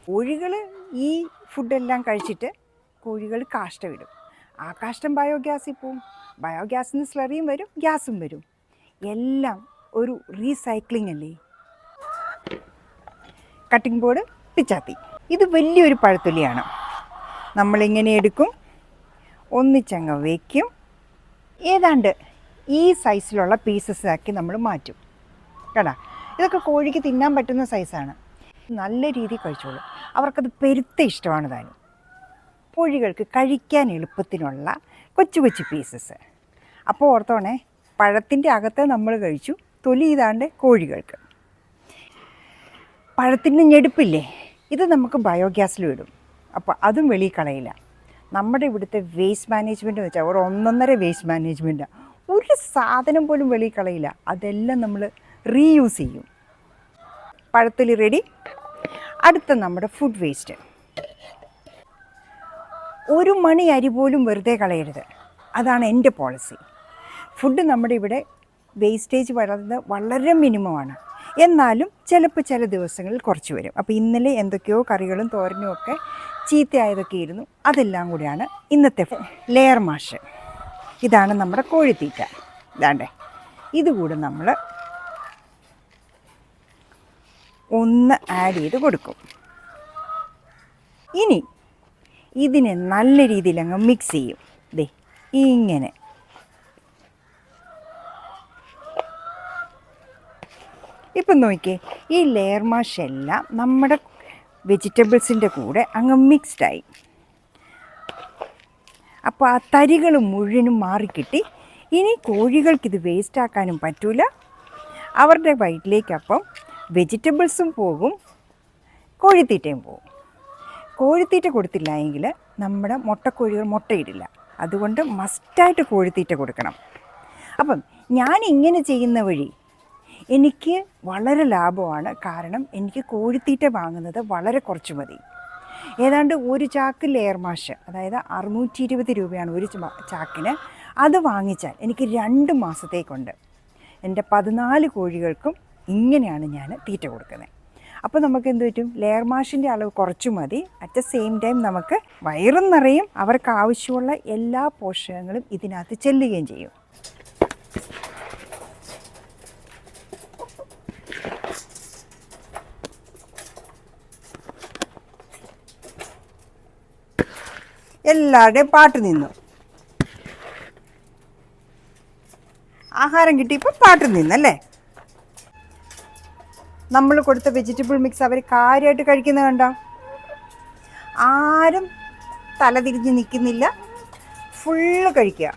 കോഴികൾ ഈ ഫുഡെല്ലാം കഴിച്ചിട്ട് കോഴികൾ കാഷ്ടമിടും. ആ കാഷ്ടം ബയോഗ്യാസിൽ പോവും. ബയോഗ്യാസിൽ നിന്ന് സ്ലറിയും വരും, ഗ്യാസും വരും. എല്ലാം ഒരു റീസൈക്ലിംഗ് അല്ലേ. കട്ടിംഗ് ബോർഡ്, പിച്ചാത്തി. ഇത് വലിയൊരു പഴത്തൊലിയാണ്. നമ്മളിങ്ങനെ എടുക്കും, ഒന്നിച്ചങ്ങ് വയ്ക്കും. ഏതാണ്ട് ഈ സൈസിലുള്ള പീസസ് ആക്കി നമ്മൾ മാറ്റും. കേട്ടാ, ഇതൊക്കെ കോഴിക്ക് തിന്നാൻ പറ്റുന്ന സൈസാണ്. നല്ല രീതിയിൽ കഴിച്ചോളും. അവർക്കത് പെരുത്ത ഇഷ്ടമാണ് താനും. കോഴികൾക്ക് കഴിക്കാൻ എളുപ്പത്തിനുള്ള കൊച്ചു കൊച്ചു പീസസ്. അപ്പോൾ ഓർത്തോണേ, പഴത്തിൻ്റെ അകത്ത് നമ്മൾ കഴിച്ചു, തൊലി ഇതാണ്ട് കോഴികൾക്ക്. പഴത്തിൻ്റെ ഞെടുപ്പില്ലേ, ഇത് നമുക്ക് ബയോഗ്യാസിൽ ഇടും. അപ്പോൾ അതും വെളിയിൽ കളയില്ല. നമ്മുടെ ഇവിടുത്തെ വേസ്റ്റ് മാനേജ്മെൻറ്റ് എന്ന് വെച്ചാൽ ഒരു ഒന്നൊന്നര വേസ്റ്റ് മാനേജ്മെൻറ്റാണ്. ഒരു സാധനം പോലും വെളിയിൽ കളയില്ല. അതെല്ലാം നമ്മൾ റീയൂസ് ചെയ്യും. പഴത്തൊലി റെഡി. അടുത്ത നമ്മുടെ ഫുഡ് വേസ്റ്റ്. ഒരു മണി അരി പോലും വെറുതെ കളയരുത്. അതാണ് എൻ്റെ പോളിസി. ഫുഡ് നമ്മുടെ ഇവിടെ വേസ്റ്റേജ് വരുന്നത് വളരെ മിനിമമാണ്. എന്നാലും ചിലപ്പോൾ ചില ദിവസങ്ങളിൽ കുറച്ച് വരും. അപ്പോൾ ഇന്നലെ എന്തൊക്കെയോ കറികളും തോരനും ഒക്കെ ചീത്തയായതൊക്കെ ഇരുന്നു. അതെല്ലാം കൂടിയാണ് ഇന്നത്തെ ലെയർ മാഷ്. ഇതാണ് നമ്മുടെ കോഴിത്തീറ്റ. ഇതാണ്ടേ, ഇതുകൂടെ നമ്മൾ ഒന്ന് ആഡ് ചെയ്ത് കൊടുക്കും. ഇനി ഇതിനെ നല്ല രീതിയിൽ അങ്ങ് മിക്സ് ചെയ്യും. ദേ ഇങ്ങനെ. ഇപ്പം നോക്കിയേ, ഈ ലെയർ മാഷ് എല്ലാം നമ്മുടെ വെജിറ്റബിൾസിൻ്റെ കൂടെ അങ്ങ് മിക്സ്ഡായി. അപ്പോൾ ആ തരികൾ മുഴുവനും മാറിക്കിട്ടി. ഇനി കോഴികൾക്കിത് വേസ്റ്റാക്കാനും പറ്റില്ല. അവരുടെ വയറ്റിലേക്കപ്പം വെജിറ്റബിൾസും പോകും, കോഴിത്തീറ്റയും പോകും. കോഴിത്തീറ്റ കൊടുത്തില്ല എങ്കിൽ നമ്മുടെ മുട്ടക്കോഴികൾ മുട്ടയിടില്ല. അതുകൊണ്ട് മസ്റ്റായിട്ട് കോഴിത്തീറ്റ കൊടുക്കണം. അപ്പം ഞാൻ ഇങ്ങനെ ചെയ്യുന്ന വഴി എനിക്ക് വളരെ ലാഭമാണ്. കാരണം എനിക്ക് കോഴിത്തീറ്റ വാങ്ങുന്നത് വളരെ കുറച്ച് മതി. ഏതാണ്ട് ഒരു ചാക്ക് ലെയർ മാഷ്, അതായത് 620 രൂപയാണ് ഒരു ചാക്കിന്. അത് വാങ്ങിച്ചാൽ എനിക്ക് 2 മാസത്തേക്കുണ്ട്. എൻ്റെ 14 കോഴികൾക്കും ഇങ്ങനെയാണ് ഞാൻ തീറ്റ കൊടുക്കുന്നത്. അപ്പോൾ നമുക്ക് എന്ത് പറ്റും, ലെയർ മാഷിൻ്റെ അളവ് കുറച്ച് മതി. അറ്റ് ദ സെയിം ടൈം നമുക്ക് വയറും നിറയും, അവർക്ക് ആവശ്യമുള്ള എല്ലാ പോഷകങ്ങളും ഇതിനകത്ത് ചെല്ലുകയും ചെയ്യും. എല്ലാവരുടെയും പാട്ട് നിന്നു. ആഹാരം കിട്ടിയപ്പോൾ പാട്ട് നിന്നല്ലേ. നമ്മൾ കൊടുത്ത വെജിറ്റബിൾ മിക്സ് അവർ കാര്യമായിട്ട് കഴിക്കുന്നത് കണ്ടോ. ആരും തലതിരിഞ്ഞ് നിൽക്കുന്നില്ല, ഫുള്ള് കഴിക്കുക.